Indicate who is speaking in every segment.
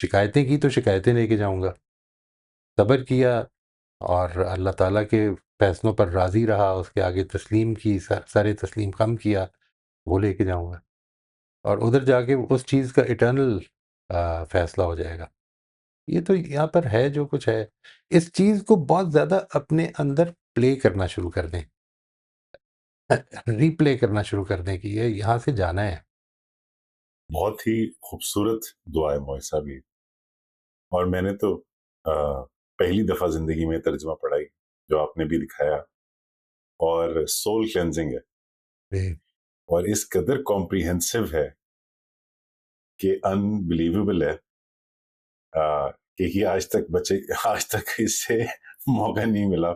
Speaker 1: شکایتیں کی تو شکایتیں لے کے جاؤں گا، صبر کیا اور اللہ تعالیٰ کے فیصلوں پر راضی رہا، اس کے آگے تسلیم کی، سارے تسلیم خم کیا، وہ لے کے جاؤں گا، اور ادھر جا کے اس چیز کا اٹرنل فیصلہ ہو جائے گا۔ یہ تو یہاں پر ہے جو کچھ ہے، اس چیز کو بہت زیادہ اپنے اندر پلے کرنا شروع کر دیں، ری پلے کرنا شروع کر دیں کہ یہ یہاں سے جانا ہے۔
Speaker 2: بہت ہی خوبصورت دعا ہے موئی صاحب یہ، اور میں نے تو پہلی دفعہ زندگی میں ترجمہ پڑھائی جو آپ نے بھی دکھایا، اور سول کلینزنگ ہے، اور اس قدر کمپریہنسو ہے کہ انبلیویبل ہے کہ یہ آج تک اس سے موقع نہیں ملا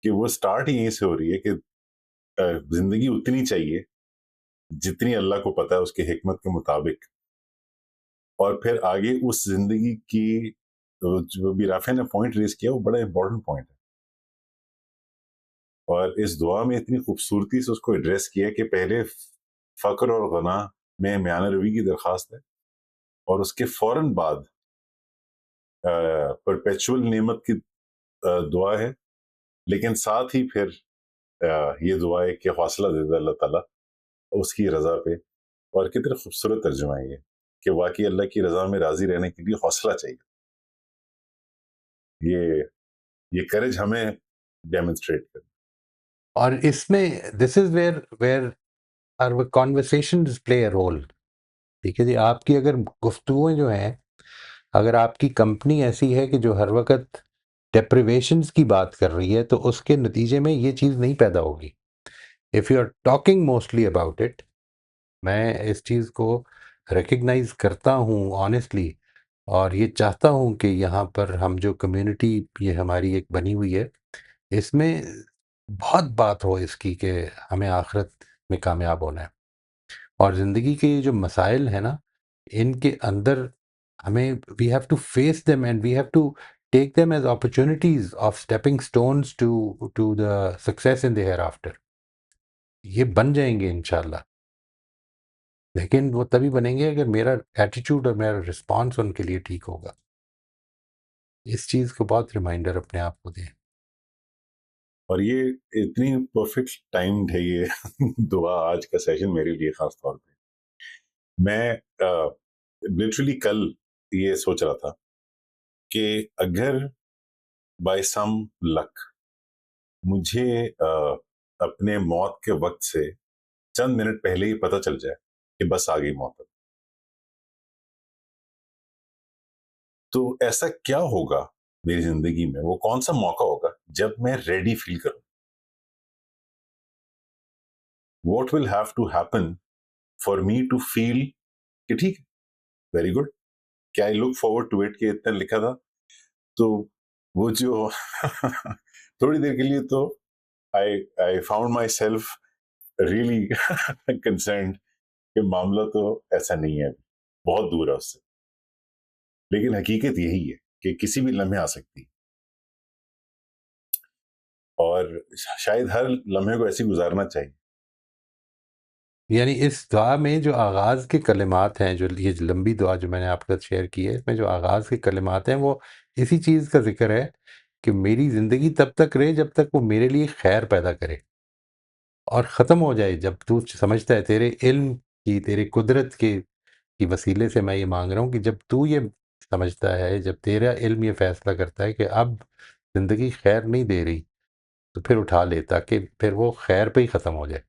Speaker 2: کہ وہ سٹارٹ ہی یہیں سے ہو رہی ہے کہ زندگی اتنی چاہیے جتنی اللہ کو پتا ہے اس کی حکمت کے مطابق، اور پھر آگے اس زندگی کی جو بھی رافع نے پوائنٹ ریز کیا وہ بڑا امپورٹنٹ پوائنٹ ہے، اور اس دعا میں اتنی خوبصورتی سے اس کو ایڈریس کیا کہ پہلے فقر اور غنا میں میانہ روی کی درخواست ہے، اور اس کے فوراً بعد پرپیچول نعمت کی دعا ہے، لیکن ساتھ ہی پھر یہ دعا ہے کہ حوصلہ دے دے اللہ تعالیٰ اس کی رضا پہ، اور کتنا خوبصورت ترجمہ ہے یہ کہ واقعی اللہ کی رضا میں راضی رہنے کے لیے حوصلہ چاہیے، یہ کرج ہمیں ڈیمونسٹریٹ کرنا۔
Speaker 1: اور اس میں this is where our conversations play a role، ٹھیک ہے جی، آپ کی اگر گفتگویں جو ہیں، اگر آپ کی کمپنی ایسی ہے کہ جو ہر وقت ڈیپریویشنز کی بات کر رہی ہے تو اس کے نتیجے میں یہ چیز نہیں پیدا ہوگی۔ if you are talking mostly about it، میں اس چیز کو ریکگنائز کرتا ہوں آنیسٹلی، اور یہ چاہتا ہوں کہ یہاں پر ہم جو کمیونٹی یہ ہماری ایک بنی ہوئی ہے، اس میں بہت بات ہو اس کی کہ ہمیں آخرت میں کامیاب ہونا ہے، اور زندگی کے یہ جو مسائل ہیں نا، ان کے اندر ہمیں we have to face them and we have to take them as opportunities of stepping stones to the success in the hereafter. یہ بن جائیں گے انشاءاللہ، لیکن وہ تبھی بنیں گے اگر میرا ایٹیچیوڈ اور میرا رسپانس ان کے لیے ٹھیک ہوگا۔ اس چیز کو بہت ریمائنڈر اپنے آپ کو دیں۔
Speaker 2: اور یہ اتنی پرفیکٹ ٹائمڈ ہے یہ دعا آج کا سیشن میرے لیے خاص طور پہ۔ میں لٹرلی کل یہ سوچ رہا تھا کہ اگر بائی سم لک مجھے اپنے موت کے وقت سے چند منٹ پہلے ہی پتہ چل جائے کہ بس آ گئی موت، تو ایسا کیا ہوگا میری زندگی میں، وہ کون سا موقع ہوگا جب میں ریڈی فیل کروں؟ What will have to happen for me to feel کہ ٹھیک ہے، ویری گڈ، کیا I look forward to it کہ اتنا لکھا تھا، تو وہ جو تھوڑی دیر کے لیے تو I found myself really concerned کہ معاملہ تو ایسا نہیں ہے، بہت دور ہے اس سے، لیکن حقیقت یہی ہے کہ کسی بھی لمحے آ سکتی ہے، اور شاید ہر لمحے کو ایسے گزارنا چاہیے۔
Speaker 1: یعنی اس دعا میں جو آغاز کے کلمات ہیں، جو یہ لمبی دعا جو میں نے آپ کے ساتھ شیئر کی ہے، اس میں جو آغاز کے کلمات ہیں وہ اسی چیز کا ذکر ہے کہ میری زندگی تب تک رہے جب تک وہ میرے لیے خیر پیدا کرے، اور ختم ہو جائے جب تو سمجھتا ہے تیرے علم کی، تیرے قدرت کی وسیلے سے میں یہ مانگ رہا ہوں کہ جب تو یہ سمجھتا ہے، جب تیرا علم یہ فیصلہ کرتا ہے کہ اب زندگی خیر نہیں دے رہی، تو پھر اٹھا لے تاکہ پھر وہ خیر پہ ہی ختم ہو جائے۔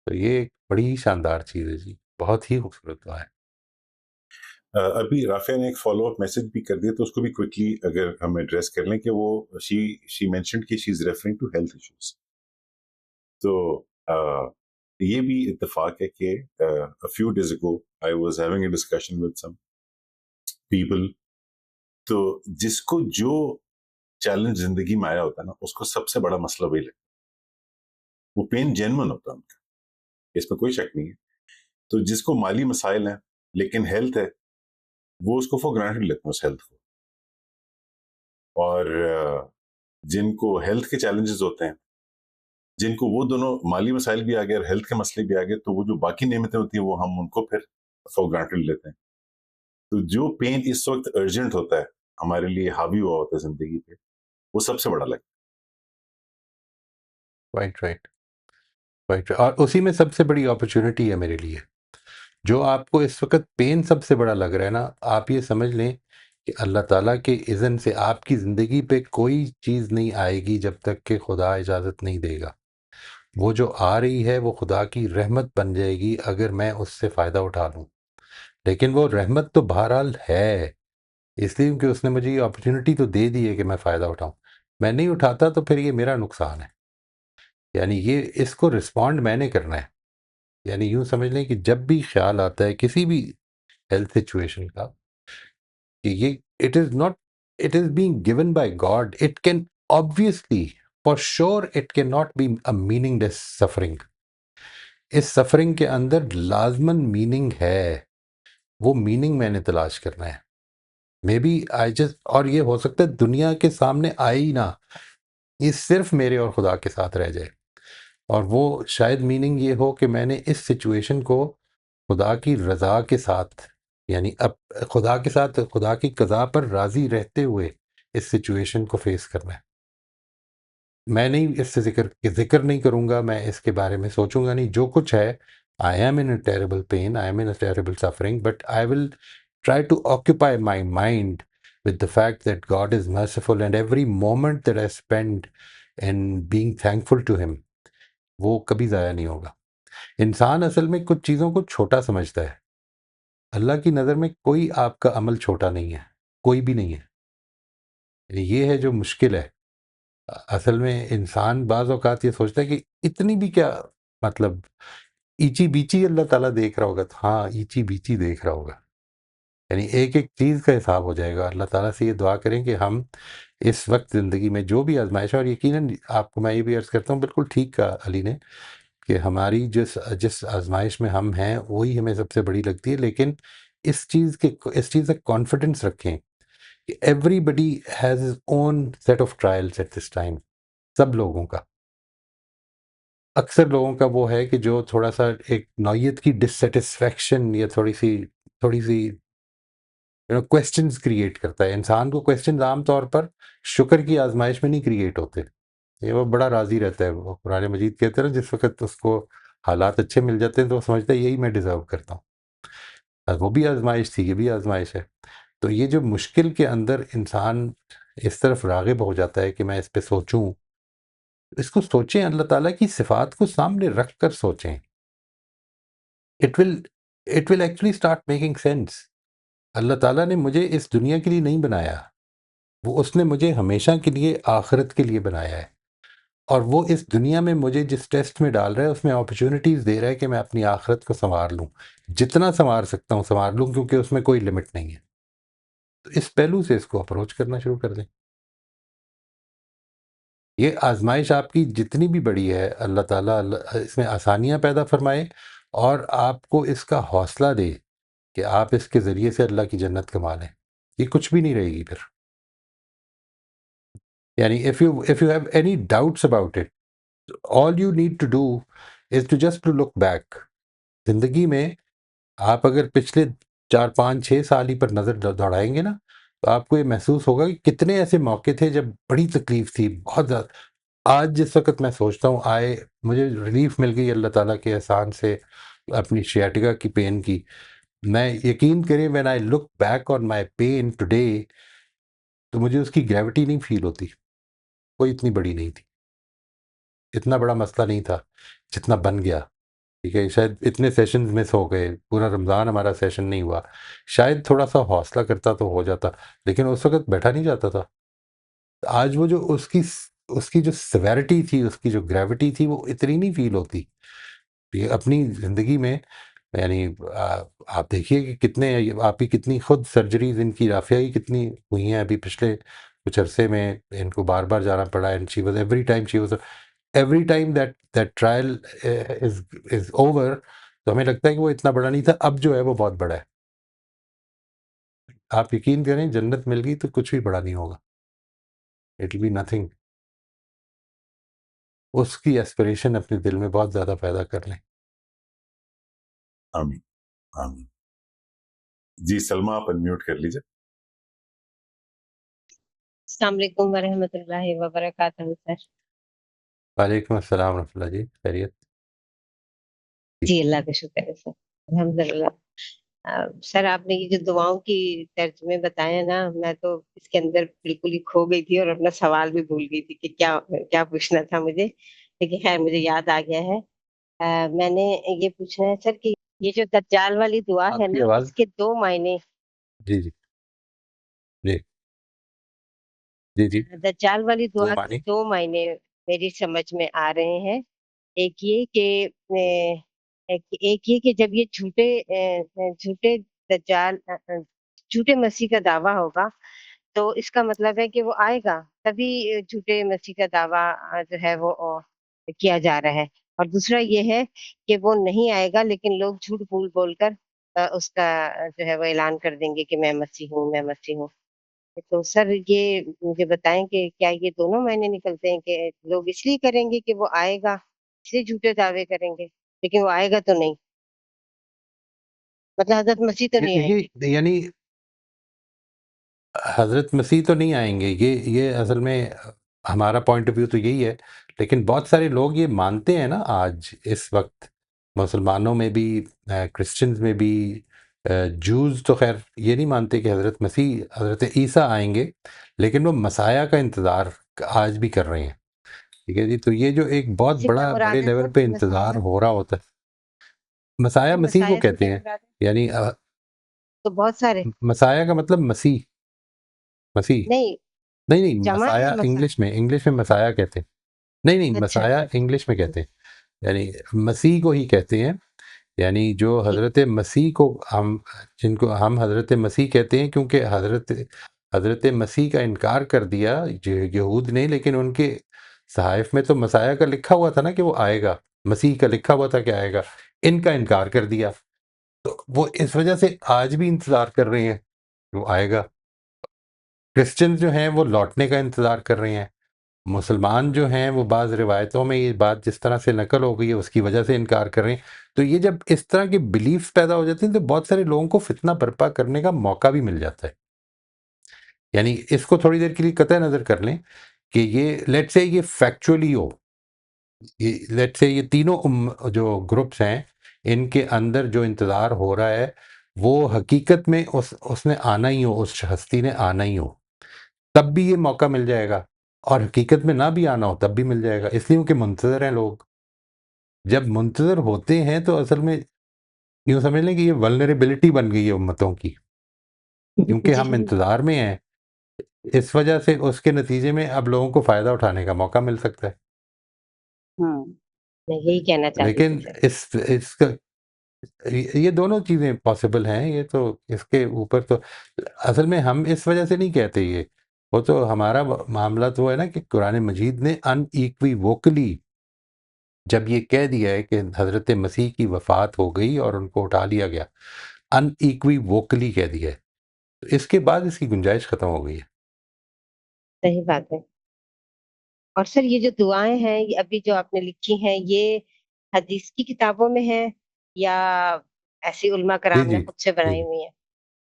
Speaker 1: تو یہ ایک بڑی ہی شاندار چیز ہے جی، بہت ہی خوبصورت دعا ہے۔
Speaker 2: ابھی رافع نے ایک فالو اپ میسج بھی کر دیا، تو اس کو بھی کوئکلی اگر ہم ایڈریس کر لیں کہ وہ شی مینشنڈ کہ she is referring to health issues, تو یہ بھی اتفاق ہے کہ a few days ago I was having a discussion with some people، تو جس کو جو چیلنج زندگی میں آیا ہوتا ہے نا، اس کو سب سے بڑا مسئلہ وہی لگتا ہے، وہ پین جینون ہوتا ہے ان کا، اس میں کوئی شک نہیں ہے۔ تو جس کو مالی مسائل ہیں لیکن ہیلتھ ہے، وہ اس کو فور گرانٹڈ لیتے ہیں اس ہیلتھ کو، اور جن کو ہیلتھ کے چیلنجز ہوتے ہیں، جن کو وہ دونوں مالی مسائل بھی آ گئے اور ہیلتھ کے مسئلے بھی آ گئے، تو وہ جو باقی نعمتیں ہوتی ہیں وہ ہم ان کو پھر فور گرانٹیڈ لیتے ہیں. تو جو پین اس وقت ارجنٹ ہوتا ہے ہمارے لیے حاوی ہوا ہوتا ہے زندگی پہ, وہ سب سے بڑا لگتا
Speaker 1: رائٹ رائٹ رائٹ. اور اسی میں سب سے بڑی اپرچونٹی ہے میرے لیے. جو آپ کو اس وقت پین سب سے بڑا لگ رہا ہے نا, آپ یہ سمجھ لیں کہ اللہ تعالیٰ کے اذن سے آپ کی زندگی پہ کوئی چیز نہیں آئے گی جب تک کہ خدا اجازت نہیں دے گا. وہ جو آ رہی ہے وہ خدا کی رحمت بن جائے گی اگر میں اس سے فائدہ اٹھا لوں. لیکن وہ رحمت تو بہرحال ہے, اس لیے کہ اس نے مجھے یہ اپرچونٹی تو دے دی ہے کہ میں فائدہ اٹھاؤں. میں نہیں اٹھاتا تو پھر یہ میرا نقصان ہے. یعنی یہ اس کو رسپونڈ میں نے کرنا ہے. یعنی یوں سمجھ لیں کہ جب بھی خیال آتا ہے کسی بھی ہیلتھ سچویشن کا کہ یہ it is not, it is being given by God, it can obviously for sure it cannot be a meaningless suffering. اس سفرنگ کے اندر لازماً میننگ ہے, وہ میننگ میں نے تلاش کرنا ہے. مے بی آئی جسٹ, اور یہ ہو سکتا ہے دنیا کے سامنے آئے ہی نہ, یہ صرف میرے اور خدا کے ساتھ رہ جائے. اور وہ شاید میننگ یہ ہو کہ میں نے اس سچویشن کو خدا کی رضا کے ساتھ, یعنی اب خدا کے ساتھ خدا کی قضا پر راضی رہتے ہوئے اس سچویشن کو فیس کرنا ہے. میں نہیں اس سے ذکر نہیں کروں گا, میں اس کے بارے میں سوچوں گا نہیں. جو کچھ ہے, I am in a terrible pain, I am in a terrible suffering, but I will try to occupy my mind with the fact that God is merciful and every moment that I spend in being thankful to him, وہ کبھی ضائع نہیں ہوگا. انسان اصل میں کچھ چیزوں کو چھوٹا سمجھتا ہے. اللہ کی نظر میں کوئی آپ کا عمل چھوٹا نہیں ہے, کوئی بھی نہیں ہے. یہ ہے جو مشکل ہے. اصل میں انسان بعض اوقات یہ سوچتا ہے کہ اتنی بھی کیا, مطلب ایچی بیچی اللہ تعالیٰ دیکھ رہا ہوگا. تو ہاں, ایچی بیچی دیکھ رہا ہوگا, یعنی ایک ایک چیز کا حساب ہو جائے گا. اللہ تعالیٰ سے یہ دعا کریں کہ ہم اس وقت زندگی میں جو بھی آزمائش ہے, اور یقیناً آپ کو میں یہ بھی عرض کرتا ہوں, بالکل ٹھیک کہا علی نے, کہ ہماری جس آزمائش میں ہم ہیں وہی ہمیں سب سے بڑی لگتی ہے. لیکن اس چیز کا کانفیڈنس رکھیں کہ everybody has his own set of trials at this time. سب لوگوں کا, اکثر لوگوں کا وہ ہے کہ جو تھوڑا سا ایک نوعیت کی ڈسسیٹسفیکشن یا تھوڑی سی کویسچنز کریٹ کرتا ہے. انسان کو کویسچنز عام طور پر شکر کی آزمائش میں نہیں کریٹ ہوتے. یہ وہ بڑا راضی رہتا ہے. وہ قرآن مجید کہتے ہیں نا, جس وقت اس کو حالات اچھے مل جاتے ہیں تو وہ سمجھتا ہے یہی میں ڈیزرو کرتا ہوں. وہ بھی آزمائش تھی, یہ بھی آزمائش ہے. تو یہ جو مشکل کے اندر انسان اس طرف راغب ہو جاتا ہے کہ میں اس پہ سوچوں, اس کو سوچیں, اللہ تعالیٰ کی صفات کو سامنے رکھ کر سوچیں. It will actually start making sense. اللہ تعالیٰ نے مجھے اس دنیا کے لیے نہیں بنایا, وہ اس نے مجھے ہمیشہ کے لیے آخرت کے لیے بنایا ہے. اور وہ اس دنیا میں مجھے جس ٹیسٹ میں ڈال رہا ہے اس میں اپرچونیٹیز دے رہا ہے کہ میں اپنی آخرت کو سنوار لوں, جتنا سنوار سکتا ہوں سنوار لوں, کیونکہ اس میں کوئی لمٹ نہیں ہے. تو اس پہلو سے اس کو اپروچ کرنا شروع کر دیں. یہ آزمائش آپ کی جتنی بھی بڑی ہے, اللہ تعالیٰ اس میں آسانیاں پیدا فرمائے اور آپ کو اس کا حوصلہ دے کہ آپ اس کے ذریعے سے اللہ کی جنت کما لیں. یہ کچھ بھی نہیں رہے گی پھر. یعنی if you have any doubts about it, all you need to do is to just to look back. زندگی میں آپ اگر پچھلے 4 5 6 سال ہی پر نظر دوڑائیں گے نا, تو آپ کو یہ محسوس ہوگا کہ کتنے ایسے موقع تھے جب بڑی تکلیف تھی, بہت زیادہ. آج جس وقت میں سوچتا ہوں مجھے ریلیف مل گئی اللہ تعالیٰ کے احسان سے اپنی شیاٹکا کی پین کی. میں یقین کریں, when I look back on my pain today, تو مجھے اس کی گریوٹی نہیں فیل ہوتی. کوئی اتنی بڑی نہیں تھی, اتنا بڑا مسئلہ نہیں تھا جتنا بن گیا. ٹھیک ہے, شاید اتنے سیشنز مس ہو گئے, پورا رمضان ہمارا سیشن نہیں ہوا, شاید تھوڑا سا حوصلہ کرتا تو ہو جاتا, لیکن اس وقت بیٹھا نہیں جاتا تھا. آج وہ جو اس کی جو سیویرٹی تھی, اس کی جو گریوٹی تھی, وہ اتنی نہیں فیل ہوتی. اپنی زندگی میں یعنی آپ دیکھیے کہ کتنے آپ کی کتنی خود سرجریز, ان کی رافعی کتنی ہوئی ہیں ابھی پچھلے کچھ عرصے میں. ان کو بار بار جانا پڑا, and she was every time that trial is over. تو ہمیں لگتا ہے کہ وہ اتنا بڑا نہیں تھا, اب جو ہے وہ بہت بڑا ہے. آپ یقین کریں, جنت مل گئی تو کچھ بھی بڑا نہیں ہوگا. It will be nothing. اس کی ایسپریشن اپنے دل میں بہت زیادہ پیدا کر لیں.
Speaker 2: آمین آمین. جی سلما آپ انمیوٹ کر لیجیے.
Speaker 3: السلام علیکم ورحمۃ اللہ وبرکاتہ سر.
Speaker 1: وعلیکم السلام ورحمۃ اللہ. جی خیریت؟
Speaker 3: جی اللہ کا شکر ہے سر، الحمد للہ. سر آپ نے یہ جو دعاؤں کی ترجمے بتائے نا، میں تو اس کے اندر بالکل ہی کھو گئی تھی اور اپنا سوال بھی بھول گئی تھی کہ کیا کیا پوچھنا تھا مجھے، لیکن خیر مجھے یاد آ گیا ہے. میں نے یہ پوچھنا ہے سر کہ یہ جو دجال والی دعا
Speaker 1: آپ
Speaker 3: ہے
Speaker 1: کی
Speaker 3: نا،
Speaker 1: آواز.
Speaker 3: اس کے دو معنی.
Speaker 1: جی جی جی جی جی
Speaker 3: دجال والی
Speaker 1: دو
Speaker 3: دعا کے
Speaker 1: معنی.
Speaker 3: دو معنی میری سمجھ میں آ رہے ہیں. ایک یہ کہ ایک یہ کہ جب یہ جھوٹے دجال جھوٹے مسیح کا دعویٰ ہوگا تو اس کا مطلب ہے کہ وہ آئے گا، تبھی جھوٹے مسیح کا دعویٰ جو ہے وہ کیا جا رہا ہے. اور دوسرا یہ ہے کہ وہ نہیں آئے گا لیکن لوگ جھوٹ بول بول کر اس کا جو ہے وہ اعلان کر دیں گے کہ میں مسیح ہوں، میں مسیح ہوں. تو سر یہ مجھے بتائیں کہ کیا یہ دونوں معنی نکلتے ہیں کہ لوگ اس لیے کریں گے کہ وہ آئے گا، اس لیے جھوٹے دعوے کریں گے لیکن وہ آئے گا تو نہیں، مطلب حضرت مسیح تو نہیں آئیں گے.
Speaker 1: دیکھیے یعنی حضرت مسیح تو نہیں آئیں گے، یہ اصل میں ہمارا پوائنٹ آف ویو تو یہی ہے. لیکن بہت سارے لوگ یہ مانتے ہیں نا آج اس وقت، مسلمانوں میں بھی، کرسچنز میں بھی. جوز تو خیر یہ نہیں مانتے کہ حضرت مسیح، حضرت عیسیٰ آئیں گے، لیکن وہ مسیح کا انتظار آج بھی کر رہے ہیں. ٹھیک ہے جی. تو یہ جو ایک بہت
Speaker 3: اس سے کیا
Speaker 1: بڑے
Speaker 3: مراد ہے
Speaker 1: لیول
Speaker 3: سر
Speaker 1: پہ انتظار
Speaker 3: مسائل؟
Speaker 1: ہو رہا ہوتا ہے. مسیح مسیح کو
Speaker 3: مسائل سے
Speaker 1: کہتے
Speaker 3: کیا
Speaker 1: ہیں.
Speaker 3: مراد ہے؟
Speaker 1: یعنی
Speaker 3: تو بہت سارے
Speaker 1: مسیح کا مطلب مسیح، مسیح.
Speaker 3: نہیں،
Speaker 1: نہیں نہیں،
Speaker 3: جمع ہے
Speaker 1: مسیح
Speaker 3: مسائل.
Speaker 1: انگلش میں مسیح کہتے ہیں. نہیں نہیں،
Speaker 3: اچھا
Speaker 1: مسیح
Speaker 3: اچھا اچھا،
Speaker 1: انگلش میں کہتے ہیں، یعنی مسیح کو ہی کہتے ہیں. یعنی جو
Speaker 3: ٹھیک.
Speaker 1: حضرت مسیح کو ہم، جن کو ہم حضرت مسیح کہتے ہیں، کیونکہ حضرت مسیح کا انکار کر دیا یہود نے، لیکن ان کے صحائف میں تو مسیح کا لکھا ہوا تھا نا کہ وہ آئے گا، مسیح کا لکھا ہوا تھا کہ آئے گا. ان کا انکار کر دیا تو وہ اس وجہ سے آج بھی انتظار کر رہے ہیں کہ وہ آئے گا. کرسچن جو ہیں وہ لوٹنے کا انتظار کر رہے ہیں. مسلمان جو ہیں وہ بعض روایتوں میں یہ بات جس طرح سے نقل ہو گئی ہے اس کی وجہ سے انکار کر رہے ہیں. تو یہ جب اس طرح کے بلیفز پیدا ہو جاتے ہیں تو بہت سارے لوگوں کو فتنہ برپا کرنے کا موقع بھی مل جاتا ہے. یعنی اس کو تھوڑی دیر کے لیے قطع نظر کر لیں کہ یہ لیٹ سے یہ فیکچولی ہو، لیٹ سے یہ تینوں جو گروپس ہیں ان کے اندر جو انتظار ہو رہا ہے وہ حقیقت میں اس نے آنا ہی ہو، اس ہستی نے آنا ہی ہو، تب بھی یہ موقع مل جائے گا. اور حقیقت میں نہ بھی آنا ہو تب بھی مل جائے گا، اس لیے کہ منتظر ہیں لوگ. جب منتظر ہوتے ہیں تو اصل میں یوں سمجھ لیں کہ یہ ولنریبلٹی بن گئی ہے امتوں کی، کیونکہ ہم
Speaker 3: جی
Speaker 1: انتظار میں ہیں. اس وجہ سے اس کے نتیجے میں اب لوگوں کو فائدہ اٹھانے کا موقع مل سکتا ہے.
Speaker 3: میں یہی کہنا چاہتی تھی
Speaker 1: لیکن
Speaker 3: سر.
Speaker 1: اس کا یہ دونوں چیزیں پاسبل ہیں. یہ تو اس کے اوپر تو اصل میں ہم اس وجہ سے نہیں کہتے، یہ وہ تو ہمارا معاملہ تو ہے نا کہ قرآن مجید نے ان ایکوی ووکلی جب یہ کہہ دیا ہے کہ حضرت مسیح کی وفات ہو گئی اور ان کو اٹھا لیا گیا، ان ایکوی ووکلی کہہ دیا ہے، تو اس کے بعد اس کی گنجائش ختم ہو گئی ہے.
Speaker 3: صحیح بات ہے. اور سر یہ جو دعائیں ہیں یہ ابھی جو آپ نے لکھی ہیں یہ حدیث کی کتابوں میں ہیں یا ایسی علماء
Speaker 1: جی
Speaker 3: کرام نے
Speaker 1: جی
Speaker 3: خود سے
Speaker 1: جی
Speaker 3: بنائی
Speaker 1: جی.
Speaker 3: ہوئی ہیں؟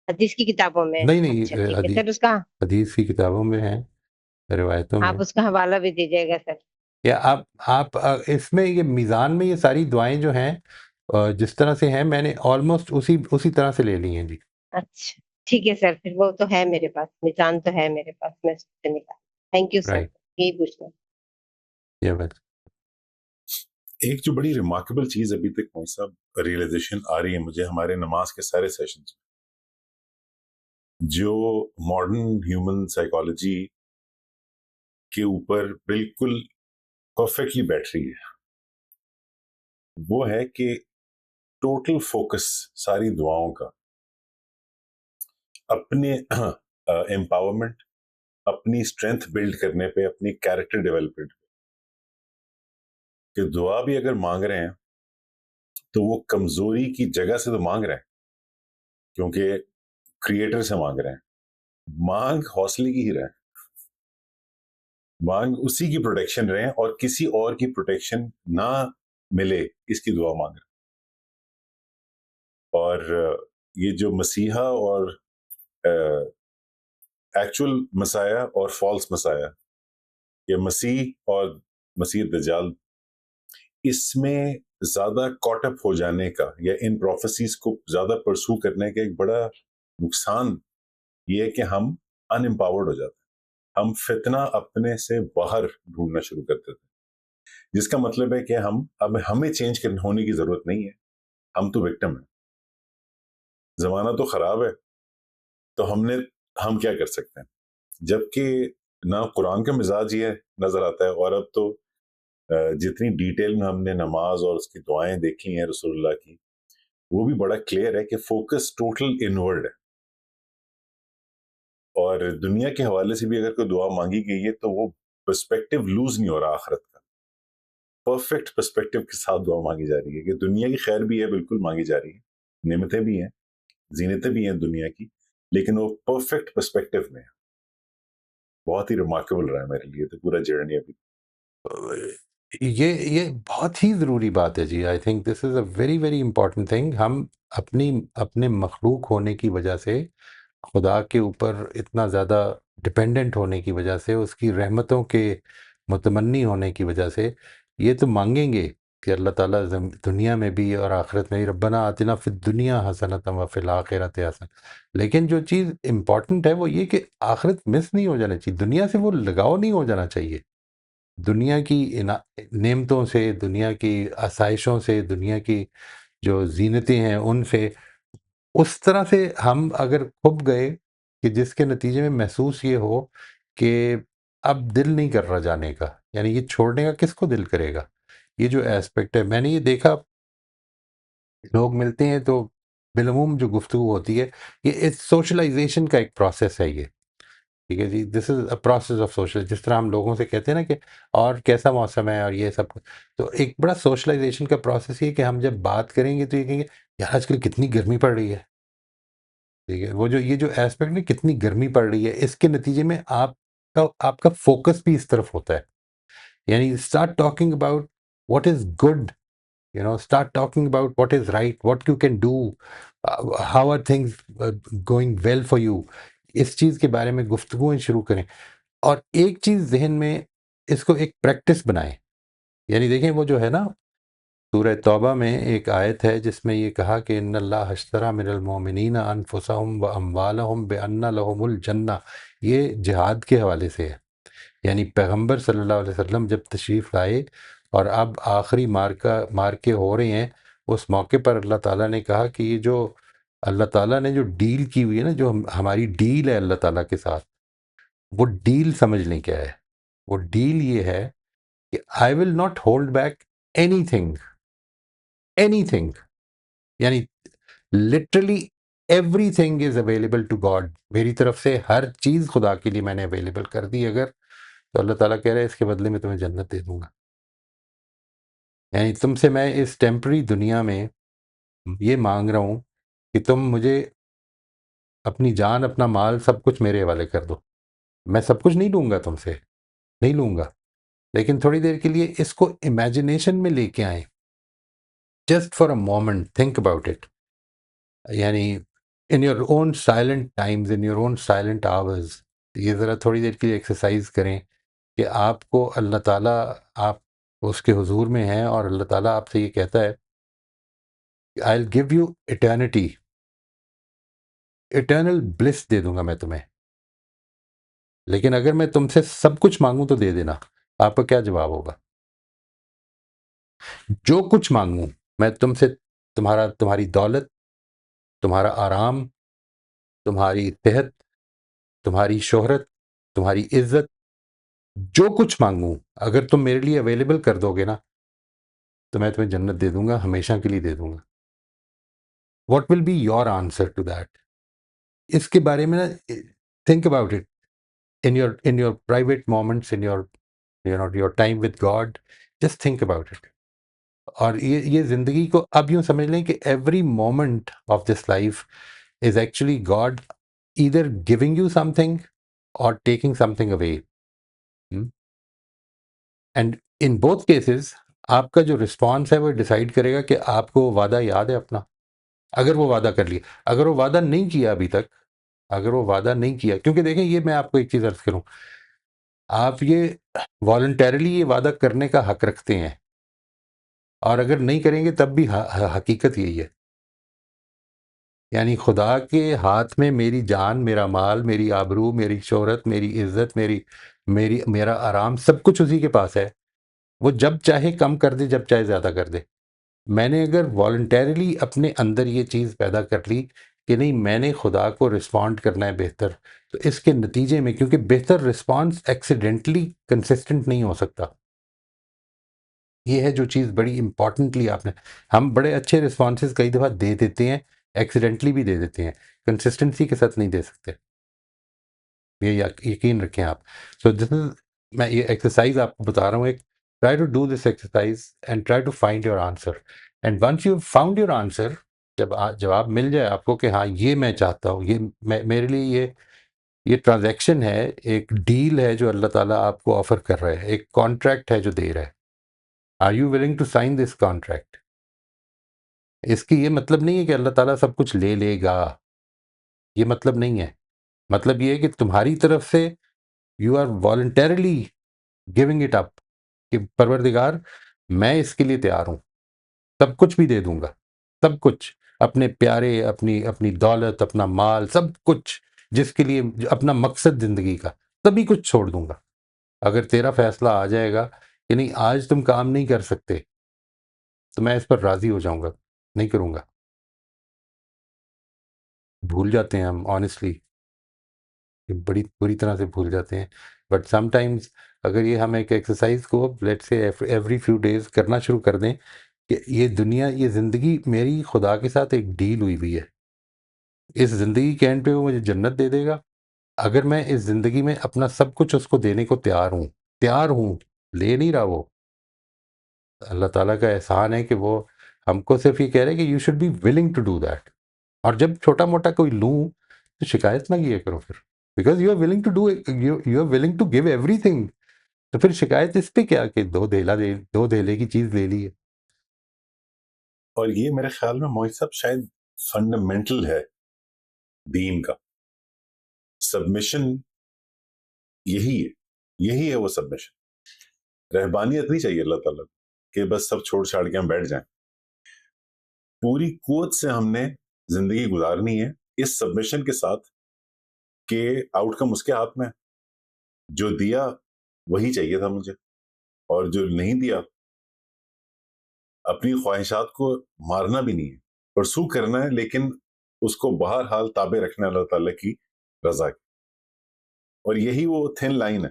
Speaker 3: حدیث کی کتابوں میں.
Speaker 1: نہیں
Speaker 3: اچھا
Speaker 1: نہیں،
Speaker 3: ٹھیک ہے سر، اس کا
Speaker 1: حدیث کی کتابوں میں ہیں، روایتوں میں.
Speaker 3: آپ اس کا حوالہ بھی دیجیے گا سر.
Speaker 1: یا آپ اس میں یہ میزان میں یہ ساری دعائیں جو ہیں جس طرح سے ہیں میں نے آلموسٹ اسی طرح سے لے لی ہیں. جی
Speaker 3: اچھا ٹھیک ہے سر، پھر وہ تو ہے میرے پاس، نشان تو ہے میرے پاس، میں اس سے نکال. Thank you sir,
Speaker 1: right.
Speaker 3: یہی پوچھنا.
Speaker 1: یہ بس
Speaker 2: ایک جو بڑی ریمارکیبل چیز ابھی تک مول صاحب ریئلائزیشن آ رہی ہے مجھے ہمارے نماز کے سارے سیشنز میں، جو ماڈرن ہیومن سائیکالوجی کے اوپر بالکل پرفیکٹلی بیٹھ رہی ہے، وہ ہے کہ ٹوٹل فوکس ساری دعاؤں کا اپنے امپاورمنٹ، اپنی اسٹرینتھ بلڈ کرنے پہ، اپنی کیریکٹر ڈیولپمنٹ پہ. کہ دعا بھی اگر مانگ رہے ہیں تو وہ کمزوری کی جگہ سے تو مانگ رہے ہیں کیونکہ کریٹر سے مانگ رہے ہیں. مانگ حوصلے کی ہی رہے، مانگ اسی کی پروٹیکشن رہے اور کسی اور کی پروٹیکشن نہ ملے اس کی دعا مانگ رہے. اور یہ جو مسیحا اور ایکچوئل مسایا اور فالس مسایا، یا مسیح اور مسیح دجال، اس میں زیادہ کاٹ اپ ہو جانے کا یا ان پروفیسیز کو زیادہ پرسو کرنے کا ایک بڑا نقصان یہ ہے کہ ہم ان امپاورڈ ہو جاتے ہیں، ہم فتنہ اپنے سے باہر ڈھونڈنا شروع کر دیتے ہیں، جس کا مطلب ہے کہ ہمیں چینج ہونے کی ضرورت نہیں ہے، ہم تو وکٹم ہیں، زمانہ تو خراب ہے، تو ہم کیا کر سکتے ہیں؟ جبکہ نہ قرآن کا مزاج یہ نظر آتا ہے، اور اب تو جتنی ڈیٹیل میں ہم نے نماز اور اس کی دعائیں دیکھی ہیں رسول اللہ کی، وہ بھی بڑا کلیئر ہے کہ فوکس ٹوٹل انورڈ ہے، اور دنیا کے حوالے سے بھی اگر کوئی دعا مانگی گئی ہے تو وہ پرسپیکٹو لوز نہیں ہو رہا آخرت کا، پرفیکٹ پرسپیکٹو کے ساتھ دعا مانگی جا رہی ہے کہ دنیا کی خیر بھی ہے، بالکل مانگی جا رہی ہے، نعمتیں بھی ہیں، زینتیں بھی ہیں دنیا کی، لیکن وہ پرفیکٹ پرسپیکٹو میں ہے۔ بہت ہی ریمارکیبل رہا ہے میرے لیے تو پورا جرنی ابھی۔
Speaker 1: یہ بہت ہی ضروری بات ہے جی. I think this is a very very important thing. ہم اپنے مخلوق ہونے کی وجہ سے، خدا کے اوپر اتنا زیادہ ڈپینڈنٹ ہونے کی وجہ سے، اس کی رحمتوں کے متمنی ہونے کی وجہ سے یہ تو مانگیں گے کہ اللہ تعالیٰ دنیا میں بھی اور آخرت میں بھی ربنا آتنا فی الدنیا حسنۃ وفی الآخرۃ حسنۃ. لیکن جو چیز امپورٹنٹ ہے وہ یہ کہ آخرت مس نہیں ہو جانا چاہیے، دنیا سے وہ لگاؤ نہیں ہو جانا چاہیے. دنیا کی نعمتوں سے، دنیا کی آسائشوں سے، دنیا کی جو زینتیں ہیں ان سے اس طرح سے ہم اگر کھپ گئے کہ جس کے نتیجے میں محسوس یہ ہو کہ اب دل نہیں کر رہا جانے کا، یعنی یہ چھوڑنے کا کس کو دل کرے گا. یہ جو ایسپیکٹ ہے، میں نے یہ دیکھا، لوگ ملتے ہیں تو بالعموم جو گفتگو ہوتی ہے یہ سوشلائزیشن کا ایک پروسیس ہے. یہ ٹھیک ہے جی، دس is a process of social. جس طرح ہم لوگوں سے کہتے ہیں نا کہ اور کیسا موسم ہے اور یہ سب، تو ایک بڑا سوشلائزیشن کا پروسیس یہ کہ ہم جب بات کریں گے تو یہ کہیں گے یار آج کل کتنی گرمی پڑ رہی ہے. ٹھیک ہے، وہ جو یہ جو ایسپیکٹ میں کتنی گرمی پڑ رہی ہے، اس کے نتیجے میں آپ کا فوکس بھی اس طرف ہوتا ہے. یعنی start talking about what is good, start talking about what is right, what you can do, how are things going well for you. اس چیز کے بارے میں گفتگویں شروع کریں، اور ایک چیز ذہن میں اس کو ایک پریکٹس بنائیں. یعنی دیکھیں وہ جو ہے نا سورہ توبہ میں ایک آیت ہے جس میں یہ کہا کہ ان اللہ اشترى من المؤمنین انفسهم واموالهم بان لهم الجنہ. یہ جہاد کے حوالے سے ہے. یعنی پیغمبر صلی اللہ علیہ وسلم جب تشریف لائے اور اب آخری مارکے ہو رہے ہیں، اس موقع پر اللہ تعالیٰ نے کہا کہ یہ جو اللہ تعالیٰ نے جو ڈیل کی ہوئی ہے نا، جو ہماری ڈیل ہے اللہ تعالیٰ کے ساتھ، وہ ڈیل سمجھ لیں کیا ہے. وہ ڈیل یہ ہے کہ I will not hold back anything. یعنی literally everything is available to God. میری طرف سے ہر چیز خدا کے لیے میں نے اویلیبل کر دی. اگر تو اللہ تعالیٰ کہہ رہے ہیں اس کے بدلے میں تمہیں جنت دے دوں گا. یعنی تم سے میں اس ٹیمپری دنیا میں یہ مانگ رہا ہوں کہ تم مجھے اپنی جان، اپنا مال، سب کچھ میرے حوالے کر دو. میں سب کچھ نہیں لوں گا تم سے، نہیں لوں گا، لیکن تھوڑی دیر کے لیے اس کو امیجنیشن میں لے کے آئیں. Just for a moment think about it. یعنی in your own silent times, in your own silent hours, یہ ذرا تھوڑی دیر کے لیے ایکسرسائز کریں کہ آپ کو اللہ تعالیٰ، آپ اس کے حضور میں ہیں اور اللہ تعالیٰ آپ سے یہ کہتا ہے I will give you eternity, eternal bliss دے دوں گا میں تمہیں. لیکن اگر میں تم سے سب کچھ مانگوں تو دے دینا. آپ کا کیا جواب ہوگا؟ جو کچھ مانگوں میں تم سے، تمہاری دولت، تمہارا آرام، تمہاری صحت، تمہاری شہرت، تمہاری عزت، جو کچھ مانگوں اگر تم میرے لیے اویلیبل کر دو گے نا تو میں تمہیں جنت دے دوں گا، ہمیشہ کے لیے دے دوں گا. What will be your answer to that? اس کے بارے میں نا think about it in your private moments, in your time with God. just think about it. اور یہ زندگی کو اب یوں سمجھ لیں کہ every moment of this life is actually God either giving you something or taking something away. And in both cases آپ کا جو رسپانس ہے وہ ڈیسائیڈ کرے گا کہ آپ کو وعدہ یاد ہے اپنا. اگر وہ وعدہ کر لیا. اگر وہ وعدہ نہیں کیا ابھی تک، اگر وہ وعدہ نہیں کیا، کیونکہ دیکھیں یہ میں آپ کو ایک چیز عرض کروں، آپ یہ والنٹیرلی یہ وعدہ کرنے کا حق رکھتے ہیں، اور اگر نہیں کریں گے تب بھی حقیقت یہی ہے. یعنی خدا کے ہاتھ میں میری جان، میرا مال، میری آبرو، میری شہرت، میری عزت، میرا آرام، سب کچھ اسی کے پاس ہے. وہ جب چاہے کم کر دے، جب چاہے زیادہ کر دے. میں نے اگر والنٹیرلی اپنے اندر یہ چیز پیدا کر لی کہ نہیں، میں نے خدا کو رسپونڈ کرنا ہے بہتر، تو اس کے نتیجے میں، کیونکہ بہتر رسپانس ایکسیڈنٹلی کنسسٹنٹ نہیں ہو سکتا. یہ ہے جو چیز بڑی امپورٹنٹلی آپ نے، ہم بڑے اچھے رسپانسز کئی دفعہ دے دیتے ہیں، ایکسیڈنٹلی بھی دے دیتے ہیں، کنسسٹنسی کے ساتھ نہیں دے سکتے. یہ یقین رکھیں آپ. سو دس از، میں یہ ایکسرسائز آپ کو بتا رہا ہوں، ایک try to do this exercise and try to find your answer. And once you found your answer, جب جواب مل جائے آپ کو کہ ہاں یہ میں چاہتا ہوں، یہ میرے لیے یہ ٹرانزیکشن ہے، ایک ڈیل ہے جو اللہ تعالیٰ آپ کو آفر کر رہا ہے، ایک کانٹریکٹ ہے جو دے رہا ہے. Are you willing to sign this contract? اس کی یہ مطلب نہیں ہے کہ اللہ تعالیٰ سب کچھ لے لے گا، یہ مطلب نہیں ہے. مطلب یہ ہے کہ تمہاری طرف سے you are voluntarily giving it up, کہ پروردگار میں اس کے لیے تیار ہوں، سب کچھ بھی دے دوں گا، سب کچھ، اپنے پیارے، اپنی دولت، اپنا مال، سب کچھ، جس کے لیے اپنا مقصد زندگی کا، سبھی کچھ چھوڑ دوں گا. اگر تیرا فیصلہ آ جائے گا کہ نہیں آج تم کام نہیں کر سکتے، تو میں اس پر راضی ہو جاؤں گا، نہیں کروں گا. بھول جاتے ہیں ہم آنیسٹلی، بڑی بری طرح سے بھول جاتے ہیں. بٹ سم ٹائمز اگر یہ ہم ایک ایکسرسائز کو لیٹ سے ایوری فیو ڈیز کرنا شروع کر دیں کہ یہ دنیا، یہ زندگی میری خدا کے ساتھ ایک ڈیل ہوئی ہے، اس زندگی کے اینڈ پہ وہ مجھے جنت دے دے گا اگر میں اس زندگی میں اپنا سب کچھ اس کو دینے کو تیار ہوں. لے نہیں رہا وہ. اللہ تعالیٰ کا احسان ہے کہ وہ ہم کو صرف یہ کہہ رہے کہ you should be willing to do that. اور جب چھوٹا موٹا کوئی لوں تو شکایت نہ کیا کرو پھر، because you are willing to do, you are willing to give ایوری تھنگ. تو پھر شکایت اس پہ کیا کہ دو دھیلے کی چیز لے لی ہے.
Speaker 2: اور یہ میرے خیال میں موہت صاحب شاید فنڈامنٹل ہے دین کا. سبمیشن یہی ہے وہ سبمیشن. رہبانیت نہیں چاہیے اللہ تعالیٰ کہ بس سب چھوڑ چھاڑ کے ہم بیٹھ جائیں. پوری قوت سے ہم نے زندگی گزارنی ہے اس سبمیشن کے ساتھ کہ آؤٹ کم اس کے ہاتھ میں. جو دیا وہی چاہیے تھا مجھے، اور جو نہیں دیا، اپنی خواہشات کو مارنا بھی نہیں ہے، پرسو کرنا ہے، لیکن اس کو بہرحال تابع رکھنا اللہ تعالیٰ کی رضا کی. اور یہی وہ تھن لائن ہے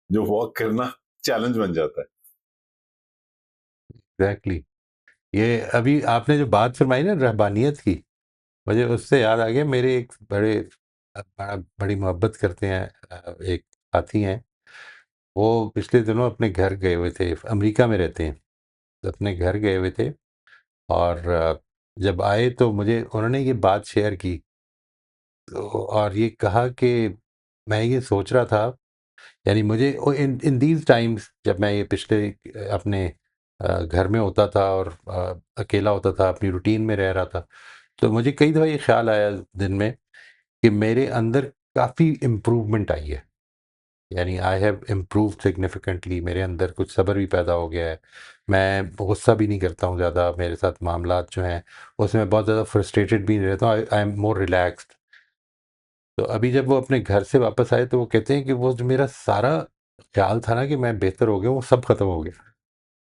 Speaker 2: جو واک کرنا چیلنج بن جاتا ہے.
Speaker 1: ایگزیکٹلی. یہ ابھی آپ نے جو بات فرمائی نا رہبانیت کی، مجھے اس سے یاد آ گیا، میرے ایک بڑی محبت کرتے ہیں ایک ساتھی ہیں، وہ پچھلے دنوں اپنے گھر گئے ہوئے تھے، امریکہ میں رہتے ہیں، اپنے گھر گئے ہوئے تھے، اور جب آئے تو مجھے انہوں نے یہ بات شیئر کی، اور یہ کہا کہ میں یہ سوچ رہا تھا، یعنی مجھے ان دیز ٹائمز جب میں یہ پچھلے اپنے گھر میں ہوتا تھا اور اکیلا ہوتا تھا، اپنی روٹین میں رہ رہا تھا، تو مجھے کئی دفعہ یہ خیال آیا دن میں کہ میرے اندر کافی امپروومنٹ آئی ہے. یعنی آئی ہیو امپروو سگنیفیکنٹلی، میرے اندر کچھ صبر بھی پیدا ہو گیا ہے، میں غصہ بھی نہیں کرتا ہوں زیادہ، میرے ساتھ معاملات جو ہیں اس میں بہت زیادہ فرسٹریٹڈ بھی نہیں رہتا ہوں، آئی ایم مور ریلیکسڈ. تو ابھی جب وہ اپنے گھر سے واپس آئے تو وہ کہتے ہیں کہ وہ جو میرا سارا خیال تھا نا کہ میں بہتر ہو گیا، وہ سب ختم ہو گیا.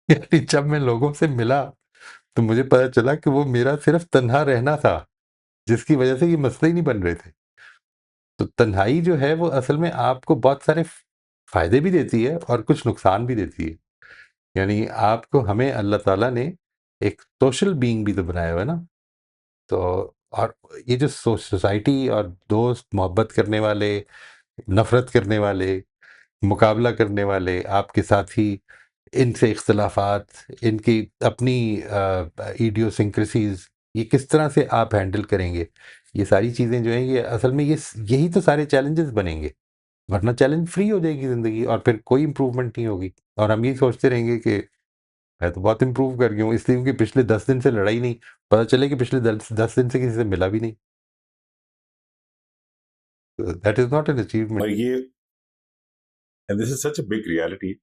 Speaker 1: یعنی جب میں لوگوں سے ملا تو مجھے پتا چلا کہ وہ میرا صرف تنہا رہنا تھا جس کی وجہ سے یہ مسئلے ہی نہیں بن رہے تھے. تو تنہائی جو ہے وہ اصل میں آپ کو بہت سارے فائدے بھی دیتی ہے اور کچھ نقصان بھی دیتی ہے. یعنی آپ کو، ہمیں اللہ تعالیٰ نے ایک سوشل بینگ بھی تو بنایا ہوا ہے نا. تو اور یہ جو سوسائٹی اور دوست، محبت کرنے والے، نفرت کرنے والے، مقابلہ کرنے والے آپ کے ساتھی، ان سے اختلافات، ان کی اپنی ایڈیوسنکریسیز، یہ کس طرح سے آپ ہینڈل کریں گے، یہ ساری چیزیں جو ہیں یہ اصل میں یہی تو سارے چیلنجز بنیں گے. ورنہ چیلنج فری ہو جائے گی زندگی اور پھر کوئی امپروومنٹ نہیں ہوگی، اور ہم یہ سوچتے رہیں گے کہ میں تو بہت امپروو کر گیا ہوں، اس لیے کہ پچھلے 10 دن سے لڑائی نہیں، پتہ چلے کہ پچھلے 10 دن سے کسی سے ملا بھی نہیں. That is not an achievement.
Speaker 2: اور یہ دس از سچ اے بگ ریالٹی.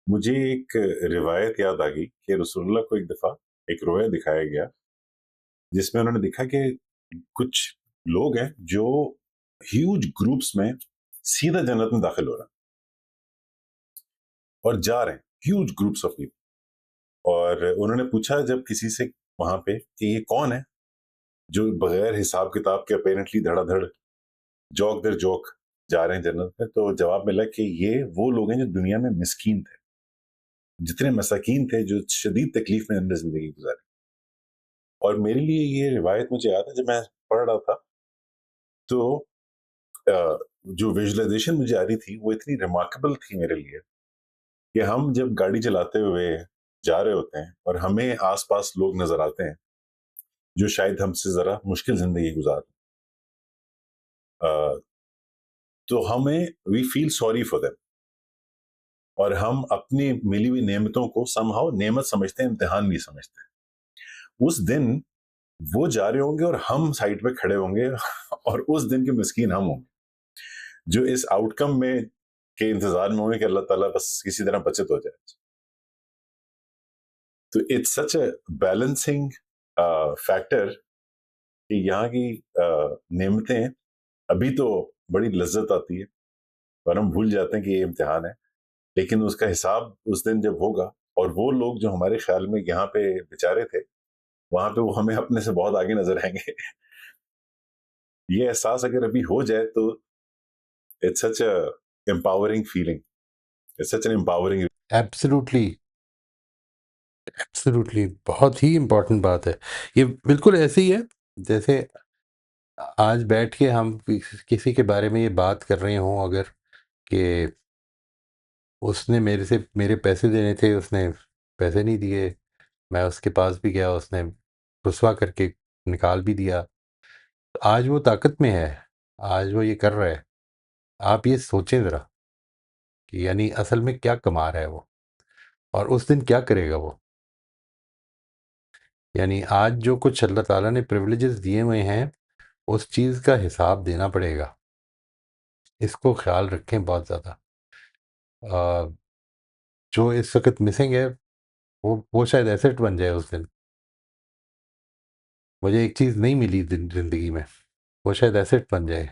Speaker 2: مجھے ایک روایت یاد آ گئی کہ رسول اللہ کو ایک دفعہ ایک رویا دکھایا گیا جس میں انہوں نے دیکھا کہ کچھ لوگ ہیں جو ہیوج گروپس میں سیدھا جنت میں داخل ہو رہے ہیں اور جا رہے ہیں ہیوج گروپس آف پیپل. اور انہوں نے پوچھا جب کسی سے وہاں پہ کہ یہ کون ہے جو بغیر حساب کتاب کے اپیرنٹلی دھڑا دھڑ جوک در جوک جا رہے ہیں جنت میں، تو جواب ملا کہ یہ وہ لوگ ہیں جو دنیا میں مسکین تھے، جتنے مساکین تھے جو شدید تکلیف میں اندر زندگی گزاری. اور میرے لیے یہ روایت مجھے یاد ہے جب میں پڑھ رہا تھا تو جو ویژولائزیشن مجھے آ رہی تھی وہ اتنی ریمارکیبل تھی میرے لیے کہ ہم جب گاڑی چلاتے ہوئے جا رہے ہوتے ہیں اور ہمیں آس پاس لوگ نظر آتے ہیں جو شاید ہم سے ذرا مشکل زندگی گزار تو ہمیں وی فیل سوری فار دیم، اور ہم اپنی ملی ہوئی نعمتوں کو سم ہاؤ نعمت سمجھتے ہیں، امتحان نہیں سمجھتے. اس دن وہ جا رہے ہوں گے اور ہم سائڈ پہ کھڑے ہوں گے اور اس دن کے مسکین ہم ہوں گے جو اس آؤٹ کم میں کے انتظار میں ہوں گے کہ اللہ تعالیٰ بس کسی طرح بچت ہو جائے. تو it's such a balancing factor کہ یہاں کی نعمتیں ابھی تو بڑی لذت آتی ہے اور ہم بھول جاتے ہیں کہ یہ امتحان ہے، لیکن اس کا حساب اس دن جب ہوگا اور وہ لوگ جو ہمارے خیال میں یہاں پہ بیچارے تھے وہاں پہ وہ ہمیں اپنے سے بہت آگے نظر آئیں گے. یہ احساس اگر ابھی ہو جائے تو it's such a empowering feeling, it's such an empowering.
Speaker 1: Absolutely absolutely بہت ہی امپورٹنٹ بات ہے. یہ بالکل ایسے ہی ہے جیسے آج بیٹھ کے ہم کسی کے بارے میں یہ بات کر رہے ہوں اگر کہ اس نے میرے پیسے دینے تھے، اس نے پیسے نہیں دیے، میں اس کے پاس بھی گیا، اس نے رسوا کر کے نکال بھی دیا. آج وہ طاقت میں ہے، آج وہ یہ کر رہا ہے. آپ یہ سوچیں ذرا کہ یعنی اصل میں کیا کما رہا ہے وہ اور اس دن کیا کرے گا وہ. یعنی آج جو کچھ اللہ تعالیٰ نے پریولیجز دیے ہوئے ہیں اس چیز کا حساب دینا پڑے گا. اس کو خیال رکھیں بہت زیادہ. جو اس وقت مسنگ ہے وہ شاید ایسٹ بن جائے اس دن. مجھے ایک چیز نہیں ملی زندگی میں، وہ شاید ایسٹ بن جائے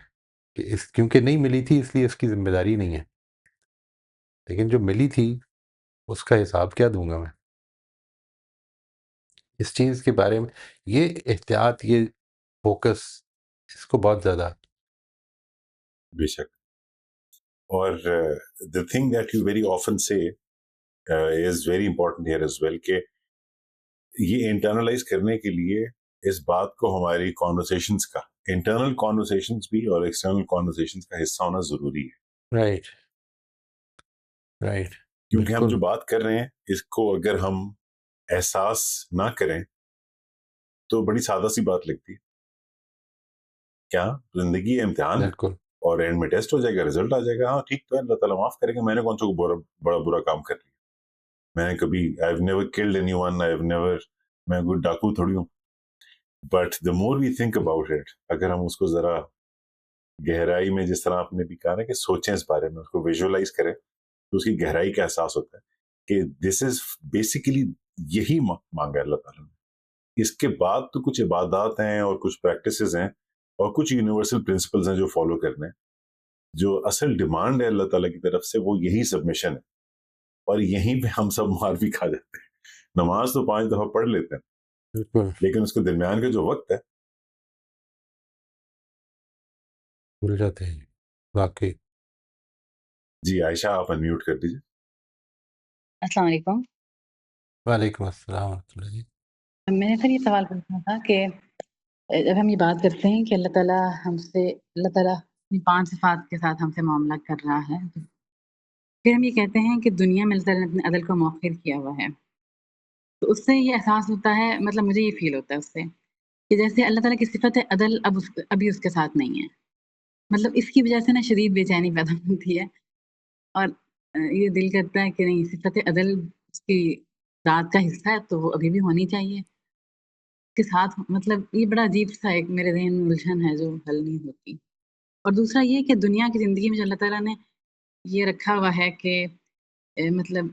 Speaker 1: کہ کیونکہ نہیں ملی تھی اس لیے اس کی ذمہ داری نہیں ہے، لیکن جو ملی تھی اس کا حساب کیا دوں گا میں. اس چیز کے بارے میں یہ احتیاط، یہ فوکس، اس کو بہت زیادہ.
Speaker 2: بے شک. اور the thing that you very often say is very important here as well کہ یہ انٹرنلائز کرنے کے لیے اس بات کو ہماری کانورسیشنز کا، انٹرنل کانورسیشنز بھی اور ایکسٹرنل کانورسیشنز کا حصہ ہونا ضروری ہے.
Speaker 1: رائٹ
Speaker 2: کیونکہ ہم
Speaker 1: بالکل
Speaker 2: جو بات کر رہے ہیں اس کو اگر ہم احساس نہ کریں تو بڑی سادہ سی بات لگتی ہے. کیا زندگی امتحان ہے
Speaker 1: بالکل
Speaker 2: اور اینڈ میں ٹیسٹ ہو جائے گا، رزلٹ آ جائے گا، ہاں ٹھیک تو ہے، اللہ تعالیٰ معاف کرے گا. میں نے کون سا بڑا برا کام کر لیا؟ میں نے کبھی I've never killed anyone, میں کوئی ڈاکو تھوڑی ہوں. But the more we think about it، اگر ہم اس کو ذرا گہرائی میں، جس طرح آپ نے بھی کہا نا کہ سوچیں اس بارے میں، اس کو ویژولائز کریں تو اس کی گہرائی کا احساس ہوتا ہے کہ دس از بیسیکلی یہی مانگا ہے اللہ تعالیٰ نے. اس کے بعد تو کچھ عبادات ہیں اور کچھ پریکٹسز ہیں اور کچھ یونیورسل پرنسپلز ہیں جو فالو کرنے ہیں. جو اصل ڈیمانڈ ہے اللہ تعالیٰ کی طرف سے وہ یہی سبمیشن ہے، اور یہیں پہ ہم سب مار بھی کھا جاتے ہیں. نماز تو 5 دفعہ پڑھ لیتے ہیں
Speaker 1: بالکل
Speaker 2: لیکن اس کے درمیان کا جو وقت ہے
Speaker 1: بھول جاتے ہیں واقعی.
Speaker 2: جی عائشہ آپ انمیوٹ کر دیجیے.
Speaker 4: السلام علیکم.
Speaker 1: وعلیکم السلام ورحمۃ اللہ جی.
Speaker 4: میں نے سر یہ سوال پوچھنا تھا کہ جب ہم یہ بات کرتے ہیں کہ اللہ تعالیٰ اللہ تعالیٰ اپنی 5 صفات کے ساتھ ہم سے معاملہ کر رہا ہے، پھر ہم یہ کہتے ہیں کہ دنیا میں اللہ تعالیٰ نے اپنے عدل کو مؤخر کیا ہوا ہے، تو اس سے یہ احساس ہوتا ہے، مطلب مجھے یہ فیل ہوتا ہے اس سے کہ جیسے اللہ تعالیٰ کی صفت عدل ابھی اس کے ساتھ نہیں ہے. مطلب اس کی وجہ سے نا شدید بے چینی پیدا ہوتی ہے، اور یہ دل کرتا ہے کہ نہیں، صفت عدل اس کی رات کا حصہ ہے تو وہ ابھی بھی ہونی چاہیے کے ساتھ، مطلب یہ بڑا عجیب سا ایک میرے ذہن میں الجھن ہے جو حل نہیں ہوتی۔ اور دوسرا یہ کہ دنیا کی زندگی میں جو اللہ تعالیٰ نے یہ رکھا ہوا ہے کہ مطلب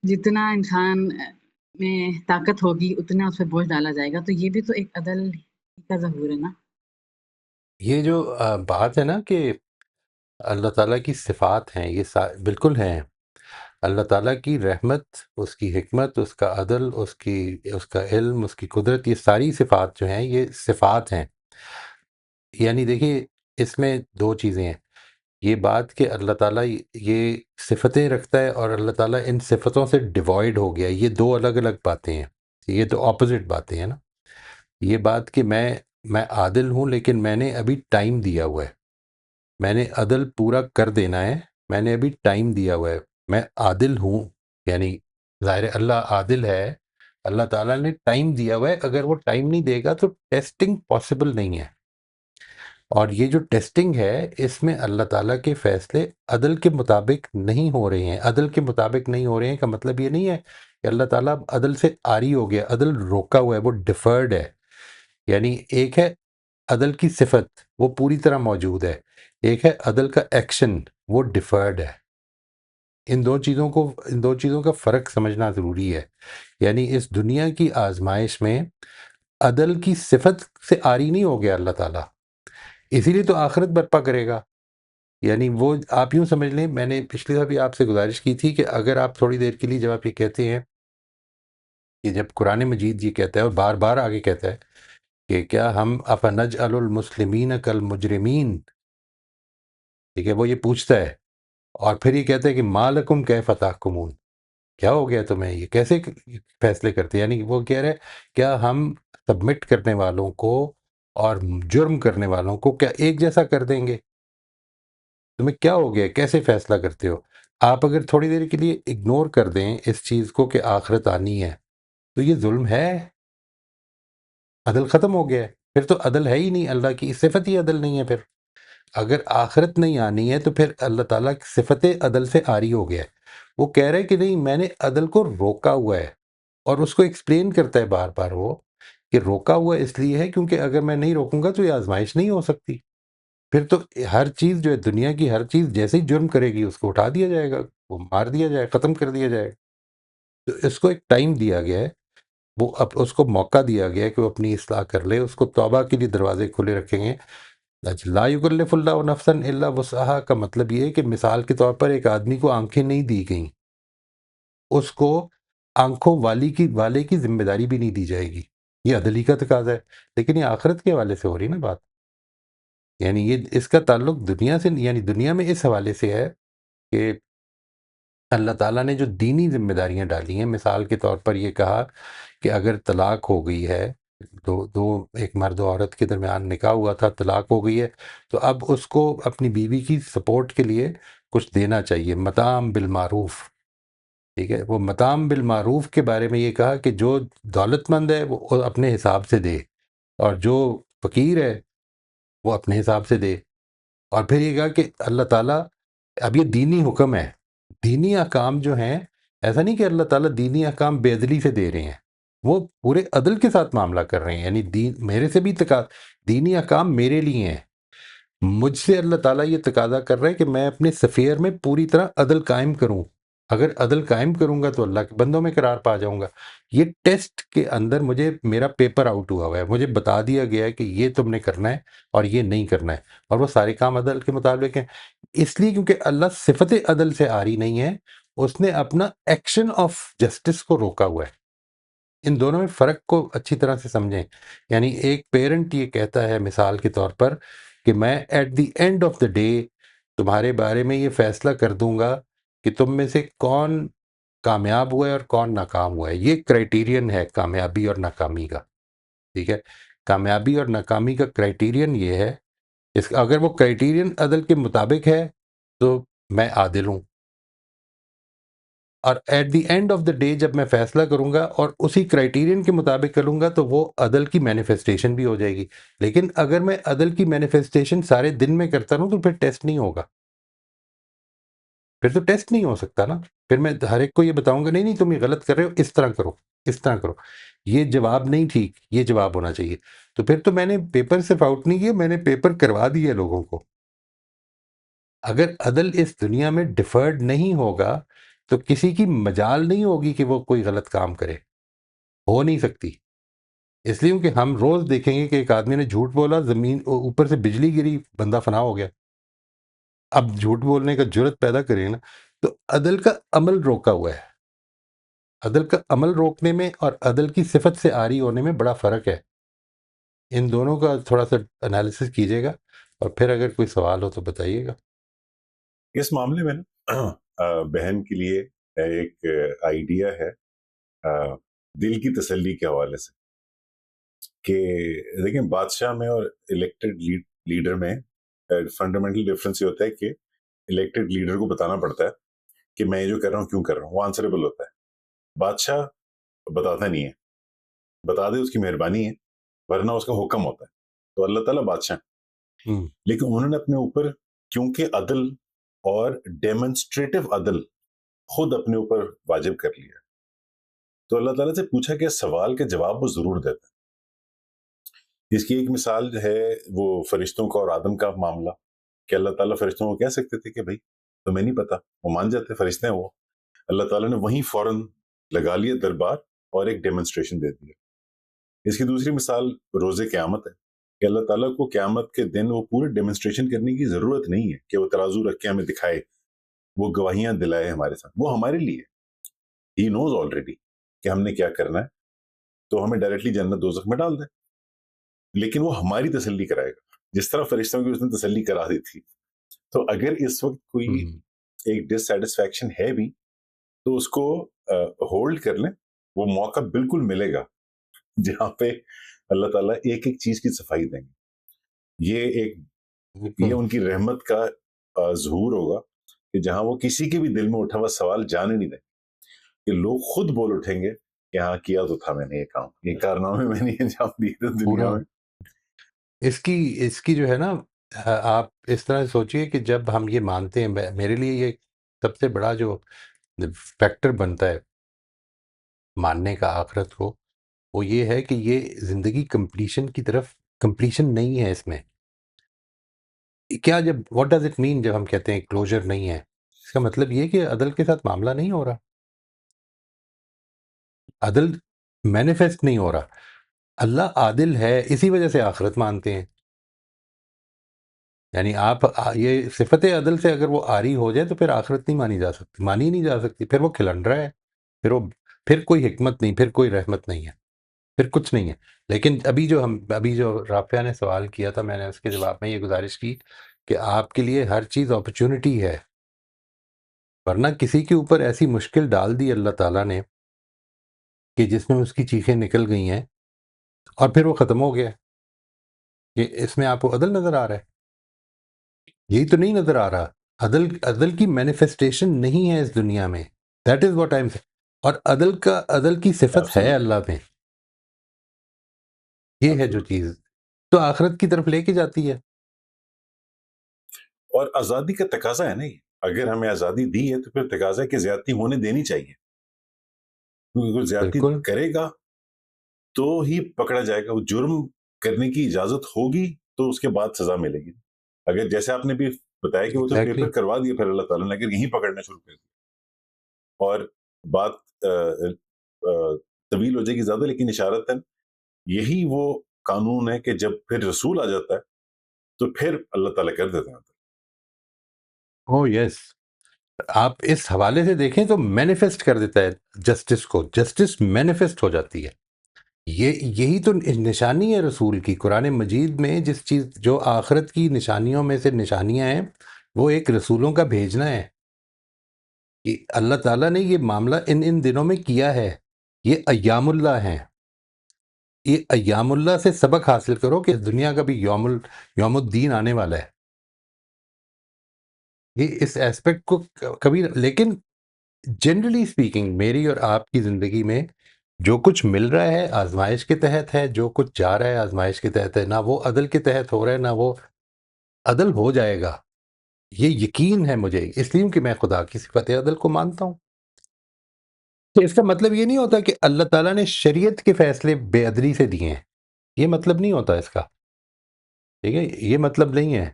Speaker 4: جتنا انسان میں طاقت ہوگی اتنا اس پہ بوجھ ڈالا جائے گا، تو یہ بھی تو ایک عدل کا ظہور ہے نا۔
Speaker 1: یہ جو بات ہے نا کہ اللہ تعالیٰ کی صفات ہیں، یہ بالکل ہیں۔ اللہ تعالیٰ کی رحمت، اس کی حکمت، اس کا عدل، اس کا علم، اس کی قدرت، یہ ساری صفات جو ہیں یہ صفات ہیں۔ یعنی دیکھیے اس میں دو چیزیں ہیں، یہ بات کہ اللہ تعالیٰ یہ صفتیں رکھتا ہے اور اللہ تعالیٰ ان صفتوں سے ڈیوائڈ ہو گیا، یہ دو الگ الگ باتیں ہیں، یہ تو اپوزٹ باتیں ہیں نا۔ یہ بات کہ میں عادل ہوں لیکن میں نے ابھی ٹائم دیا ہوا ہے، میں نے عدل پورا کر دینا ہے، میں نے ابھی ٹائم دیا ہوا ہے، میں عادل ہوں، یعنی ظاہر ہے اللہ عادل ہے، اللہ تعالیٰ نے ٹائم دیا ہوا ہے، اگر وہ ٹائم نہیں دے گا تو ٹیسٹنگ پاسبل نہیں ہے۔ اور یہ جو ٹیسٹنگ ہے اس میں اللہ تعالیٰ کے فیصلے عدل کے مطابق نہیں ہو رہے ہیں۔ عدل کے مطابق نہیں ہو رہے ہیں کا مطلب یہ نہیں ہے کہ اللہ تعالیٰ اب عدل سے عاری ہو گیا، عدل روکا ہوا ہے، وہ ڈیفرڈ ہے۔ یعنی ایک ہے عدل کی صفت، وہ پوری طرح موجود ہے، ایک ہے عدل کا ایکشن، وہ ڈیفرڈ ہے۔ ان دو چیزوں کا فرق سمجھنا ضروری ہے۔ یعنی اس دنیا کی آزمائش میں عدل کی صفت سے عاری نہیں ہو گیا اللہ تعالیٰ، اسی لیے تو آخرت برپا کرے گا۔ یعنی وہ آپ یوں سمجھ لیں، میں نے پچھلی دفعہ بھی آپ سے گزارش کی تھی کہ اگر آپ تھوڑی دیر کے لیے جب آپ یہ کہتے ہیں کہ جب قرآن مجید یہ کہتا ہے اور بار بار آگے کہتا ہے کہ کیا ہم افنجعل المسلمین کالمجرمین، ٹھیک ہے، وہ یہ پوچھتا ہے اور پھر یہ کہتا ہے کہ ما لکم کیف تحکمون، کیا ہو گیا تمہیں، یہ کیسے فیصلے کرتے ہیں؟ یعنی وہ کہہ رہے کیا ہم سبمٹ کرنے والوں کو اور جرم کرنے والوں کو کیا ایک جیسا کر دیں گے؟ تمہیں کیا ہو گیا، کیسے فیصلہ کرتے ہو؟ آپ اگر تھوڑی دیر کے لیے اگنور کر دیں اس چیز کو کہ آخرت آنی ہے تو یہ ظلم ہے، عدل ختم ہو گیا ہے، پھر تو عدل ہے ہی نہیں، اللہ کی صفت ہی عدل نہیں ہے۔ پھر اگر آخرت نہیں آنی ہے تو پھر اللہ تعالیٰ کی صفت عدل سے عاری ہو گیا ہے۔ وہ کہہ رہے کہ نہیں، میں نے عدل کو روکا ہوا ہے، اور اس کو ایکسپلین کرتا ہے بار بار وہ کہ روکا ہوا اس لیے ہے کیونکہ اگر میں نہیں روکوں گا تو یہ آزمائش نہیں ہو سکتی، پھر تو ہر چیز جو ہے دنیا کی ہر چیز جیسے ہی جرم کرے گی اس کو اٹھا دیا جائے گا، وہ مار دیا جائے گا، ختم کر دیا جائے گا۔ تو اس کو ایک ٹائم دیا گیا ہے، وہ اب اس کو موقع دیا گیا ہے کہ وہ اپنی اصلاح کر لے، اس کو توبہ کے لیے دروازے کھلے رکھیں گے۔ لا یکلف اللہ نفسا الا وسعها کا مطلب یہ ہے کہ مثال کے طور پر ایک آدمی کو آنکھیں نہیں دی گئیں، اس کو آنکھوں والے کی ذمہ داری بھی نہیں دی جائے گی، یہ عدلی کا تقاضا ہے، لیکن یہ آخرت کے حوالے سے ہو رہی نا بات۔ یعنی یہ اس کا تعلق دنیا سے، یعنی دنیا میں اس حوالے سے ہے کہ اللہ تعالیٰ نے جو دینی ذمہ داریاں ڈالی ہیں، مثال کے طور پر یہ کہا کہ اگر طلاق ہو گئی ہے، دو ایک مرد و عورت کے درمیان نکاح ہوا تھا، طلاق ہو گئی ہے، تو اب اس کو اپنی بیوی کی سپورٹ کے لیے کچھ دینا چاہیے، متاع بالمعروف، ٹھیک ہے۔ وہ متاع بالمعروف کے بارے میں یہ کہا کہ جو دولت مند ہے وہ اپنے حساب سے دے، اور جو فقیر ہے وہ اپنے حساب سے دے۔ اور پھر یہ کہا کہ اللہ تعالیٰ، اب یہ دینی حکم ہے، دینی احکام جو ہیں، ایسا نہیں کہ اللہ تعالیٰ دینی احکام بے عدلی سے دے رہے ہیں، وہ پورے عدل کے ساتھ معاملہ کر رہے ہیں۔ یعنی میرے سے بھی دینی احکام میرے لیے ہیں، مجھ سے اللہ تعالیٰ یہ تقاضا کر رہا ہے کہ میں اپنے سفیر میں پوری طرح عدل قائم کروں، اگر عدل قائم کروں گا تو اللہ کے بندوں میں قرار پا جاؤں گا۔ یہ ٹیسٹ کے اندر مجھے میرا پیپر آؤٹ ہوا ہوا ہے، مجھے بتا دیا گیا ہے کہ یہ تم نے کرنا ہے اور یہ نہیں کرنا ہے، اور وہ سارے کام عدل کے مطابق ہیں، اس لیے کیونکہ اللہ صفت عدل سے عاری نہیں ہے، اس نے اپنا ایکشن آف جسٹس کو روکا ہوا ہے۔ ان دونوں میں فرق کو اچھی طرح سے سمجھیں۔ یعنی ایک پیرنٹ یہ کہتا ہے مثال کے طور پر کہ میں at the end of the day تمہارے بارے میں یہ فیصلہ کر دوں گا کہ تم میں سے کون کامیاب ہوا ہے اور کون ناکام ہوا ہے، یہ کرائیٹیرین ہے کامیابی اور ناکامی کا، ٹھیک ہے۔ کامیابی اور ناکامی کا کرائیٹیرین یہ ہے، اگر وہ کرائیٹیرین عدل کے مطابق ہے تو میں عادل ہوں، اور at the end of the day جب میں فیصلہ کروں گا اور اسی کرائیٹیرین کے مطابق کروں گا تو وہ عدل کی مینیفیسٹیشن بھی ہو جائے گی۔ لیکن اگر میں عدل کی مینیفیسٹیشن سارے دن میں کرتا رہوں تو پھر ٹیسٹ نہیں ہوگا۔ پھر تو ٹیسٹ نہیں ہو سکتا نا. پھر میں ہر ایک کو یہ بتاؤں گا نہیں نہیں تم یہ غلط کر رہے ہو، اس طرح کرو، اس طرح کرو، یہ جواب نہیں ٹھیک، یہ جواب ہونا چاہیے. تو پھر تو میں نے پیپر صرف آؤٹ نہیں کیا، میں نے پیپر کروا دیے لوگوں کو. اگر عدل اس دنیا میں ڈیفرڈ نہیں ہوگا تو کسی کی مجال نہیں ہوگی کہ وہ کوئی غلط کام کرے. ہو نہیں سکتی. اس لیے کہ ہم روز دیکھیں گے کہ ایک آدمی نے جھوٹ بولا، زمین اوپر سے بجلی گری، بندہ فنا ہو گیا. اب جھوٹ بولنے کا جرت پیدا کرے نا، تو عدل کا عمل روکا ہوا ہے. عدل کا عمل روکنے میں اور عدل کی صفت سے عاری ہونے میں بڑا فرق ہے. ان دونوں کا تھوڑا سا انالیسس کیجیے گا، اور پھر اگر کوئی سوال ہو تو بتائیے گا.
Speaker 2: اس معاملے میں نا بہن کے لیے ایک آئیڈیا ہے دل کی تسلی کے حوالے سے، کہ دیکھیں بادشاہ میں اور الیکٹڈ لیڈر میں فنڈامنٹل ڈفرنس یہ ہوتا ہے کہ الیکٹڈ لیڈر کو بتانا پڑتا ہے کہ میں یہ جو کر رہا ہوں کیوں کر رہا ہوں، وہ آنسریبل ہوتا ہے. بادشاہ بتاتا نہیں ہے، بتا دے اس کی مہربانی ہے، ورنہ اس کا حکم ہوتا ہے. تو اللہ تعالیٰ بادشاہ، لیکن انہوں نے اپنے اوپر کیونکہ عدل اور ڈیمونسٹریٹو عدل خود اپنے اوپر واجب کر لیا، تو اللہ تعالیٰ سے پوچھا کہ سوال کے جواب وہ ضرور دیتا ہے. اس کی ایک مثال ہے وہ فرشتوں کا اور آدم کا معاملہ، کہ اللہ تعالیٰ فرشتوں کو کہہ سکتے تھے کہ بھائی تمہیں نہیں پتا، وہ مان جاتے، فرشتے ہیں وہ. اللہ تعالیٰ نے وہیں فوراً لگا لیا دربار اور ایک ڈیمونسٹریشن دے دیا. اس کی دوسری مثال روز قیامت ہے، کہ اللہ تعالیٰ کو قیامت کے دن وہ پورے ڈیمونسٹریشن کرنے کی ضرورت نہیں ہے کہ وہ ترازو رکھ کے ہمیں دکھائے، وہ گواہیاں دلائے ہمارے ساتھ. وہ ہمارے لیے ہی نوز آلریڈی کہ ہم نے کیا کرنا ہے، تو ہمیں ڈائریکٹلی جنت دوزخ میں ڈال دے، لیکن وہ ہماری تسلی کرائے گا جس طرح فرشتوں کی اس نے تسلی کرا دی تھی. تو اگر اس وقت کوئی ایک ڈس سیٹسفیکشن ہے بھی تو اس کو ہولڈ کر لیں، وہ موقع بالکل ملے گا جہاں پہ اللہ تعالیٰ ایک ایک چیز کی صفائی دیں گے. یہ ان کی رحمت کا ظہور ہوگا کہ جہاں وہ کسی کے بھی دل میں اٹھا ہوا سوال جانے نہیں دیں، کہ لوگ خود بول اٹھیں گے کہ ہاں کیا تو تھا میں نے یہ کام، یہ کارنامے میں نے انجام دیے تھے دنیا میں.
Speaker 1: اس کی جو ہے نا، آپ اس طرح سوچئے کہ جب ہم یہ مانتے ہیں، میرے لیے یہ سب سے بڑا جو فیکٹر بنتا ہے ماننے کا آخرت کو، وہ یہ ہے کہ یہ زندگی کمپلیشن کی طرف، کمپلیشن نہیں ہے اس میں. کیا جب واٹ ڈز اٹ مین جب ہم کہتے ہیں کلوجر نہیں ہے؟ اس کا مطلب یہ کہ عدل کے ساتھ معاملہ نہیں ہو رہا، عدل مینیفیسٹ نہیں ہو رہا. اللہ عادل ہے، اسی وجہ سے آخرت مانتے ہیں. یعنی آپ یہ صفت عدل سے اگر وہ عاری ہو جائے تو پھر آخرت نہیں مانی جا سکتی، مانی نہیں جا سکتی. پھر وہ کھلنڈرا ہے، پھر کوئی حکمت نہیں، پھر کوئی رحمت نہیں ہے، پھر کچھ نہیں ہے. لیکن ابھی جو رافعہ نے سوال کیا تھا، میں نے اس کے جواب میں یہ گزارش کی کہ آپ کے لیے ہر چیز اپرچونٹی ہے، ورنہ کسی کے اوپر ایسی مشکل ڈال دی اللہ تعالیٰ نے کہ جس میں اس کی چیخیں نکل گئی ہیں اور پھر وہ ختم ہو گیا. کہ اس میں آپ کو عدل نظر آ رہا ہے؟ یہی تو نہیں نظر آ رہا. عدل کی مینیفیسٹیشن نہیں ہے اس دنیا میں. That is what I am. اور عدل کی صفت ہے اللہ میں. یہ ہے جو چیز تو آخرت کی طرف لے کے جاتی ہے.
Speaker 2: اور آزادی کا تقاضا ہے نا، اگر ہمیں آزادی دی ہے تو پھر تقاضا ہے کہ زیادتی ہونے دینی چاہیے، کیونکہ اگر زیادتی کرے گا تو ہی پکڑا جائے گا. وہ جرم کرنے کی اجازت ہوگی تو اس کے بعد سزا ملے گی. اگر جیسے آپ نے بھی بتایا کہ وہ تو پیپر کروا دیا پھر اللہ تعالیٰ نے، اگر یہیں پکڑنا شروع کر دیا اور بات طویل ہو جائے گی زیادہ، لیکن اشارتاً یہی وہ قانون ہے کہ جب پھر رسول آ جاتا ہے تو پھر اللہ تعالیٰ کر دیتا ہے.
Speaker 1: یس، آپ اس حوالے سے دیکھیں تو مینیفیسٹ کر دیتا ہے جسٹس کو، جسٹس مینیفیسٹ ہو جاتی ہے. یہی تو نشانی ہے رسول کی. قرآن مجید میں جس چیز جو آخرت کی نشانیوں میں سے نشانیاں ہیں، وہ ایک رسولوں کا بھیجنا ہے. کہ اللہ تعالیٰ نے یہ معاملہ ان دنوں میں کیا ہے. یہ ایام اللہ ہیں. یہ ایام اللہ سے سبق حاصل کرو کہ دنیا کا بھی یوم الدین آنے والا ہے. یہ اس ایسپیکٹ کو کبھی، لیکن جنرلی اسپیکنگ میری اور آپ کی زندگی میں جو کچھ مل رہا ہے آزمائش کے تحت ہے، جو کچھ جا رہا ہے آزمائش کے تحت ہے. نہ وہ عدل کے تحت ہو رہا ہے، نہ وہ عدل ہو جائے گا. یہ یقین ہے مجھے اس لیے کہ میں خدا کی صفت عدل کو مانتا ہوں. تو اس کا مطلب یہ نہیں ہوتا کہ اللہ تعالیٰ نے شریعت کے فیصلے بے عدلی سے دیے ہیں، یہ مطلب نہیں ہوتا اس کا، ٹھیک ہے، یہ مطلب نہیں ہے.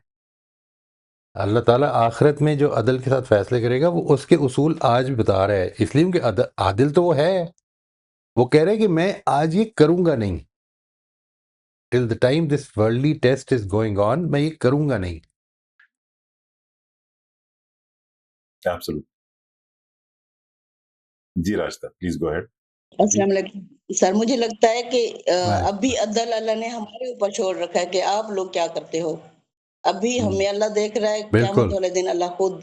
Speaker 1: اللہ تعالیٰ آخرت میں جو عدل کے ساتھ فیصلے کرے گا وہ اس کے اصول آج بھی بتا رہا ہے، اس لیے کہ عادل تو وہ ہے، وہ کہہ رہے ہیں کہ میں آج یہ کروں گا نہیں، till the time this worldly test is going on, میں یہ کروں گا نہیں.
Speaker 2: Absolutely. جی راستہ پلیز گو ہیڈ.
Speaker 5: السلام علیکم سر. مجھے لگتا ہے کہ اب بھی عدل اللہ نے ہمارے اوپر چھوڑ رکھا ہے کہ آپ لوگ کیا کرتے ہو. ابھی ہمیں اللہ دیکھ رہا ہے، قیامت والے دن اللہ خود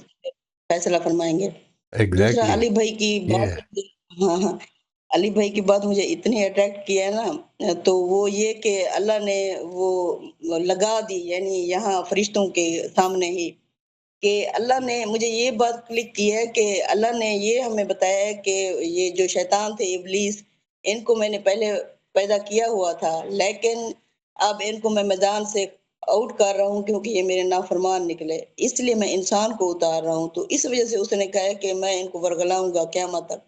Speaker 5: فیصلہ فرمائیں گے. دوسرا علی بھائی کی بات، ہاں علی بھائی کی بات مجھے اتنی اٹریکٹ کیا ہے نا، تو وہ یہ کہ اللہ نے وہ لگا دی، یعنی یہاں فرشتوں کے سامنے ہی، کہ اللہ نے مجھے یہ بات کلک کی ہے کہ اللہ نے یہ ہمیں بتایا ہے کہ یہ جو شیطان تھے ابلیس، ان کو میں نے پہلے پیدا کیا ہوا تھا، لیکن اب ان کو میں میدان سے آؤٹ کر رہا ہوں کیونکہ یہ میرے نافرمان نکلے، اس لیے میں انسان کو اتار رہا ہوں. تو اس وجہ سے اس نے کہا ہے کہ میں ان کو ورگلاؤں گا قیامت تک.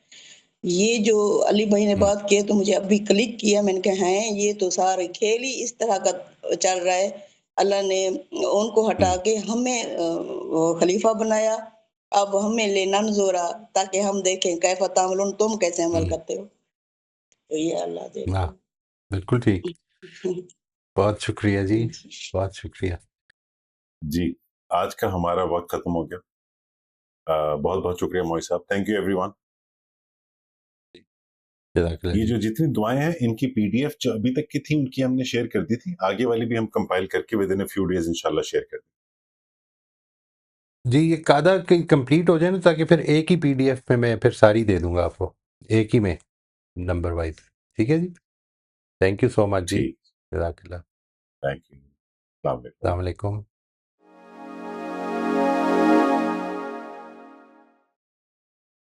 Speaker 5: یہ جو علی بھائی نے بات کی تو مجھے ابھی کلک کیا، میں نے کہا ہیں یہ تو سارے کھیل ہی اس طرح کا چل رہا ہے. اللہ نے ان کو ہٹا کے ہمیں خلیفہ بنایا، اب ہمیں لینا نزورا تاکہ ہم دیکھیں کیف تعملون، تم کیسے عمل کرتے ہو. تو یہ اللہ دیکھتے.
Speaker 1: بالکل ٹھیک، بہت شکریہ جی، بہت شکریہ
Speaker 2: جی. آج کا ہمارا وقت ختم ہو گیا. بہت بہت شکریہ موئی صاحب. Thank you every one. یہ جو جتنی دعائیں ہیں ان کی پی ڈی ایف جو ابھی تک کی تھی ان کی ہم نے شیئر کر دی تھی، آگے والی بھی ہم کمپائل کر کے within a few days انشاءاللہ شیئر کر دیں
Speaker 1: جی. یہ قاعدہ کمپلیٹ ہو جائے نا، تاکہ پھر ایک ہی پی ڈی ایف میں پھر ساری دے دوں گا آپ کو، ایک ہی میں نمبر وائز. ٹھیک ہے جی، تھینک یو سو مچ جی، جزاک اللہ.
Speaker 2: Thank you. السلام علیکم.
Speaker 1: السلام علیکم.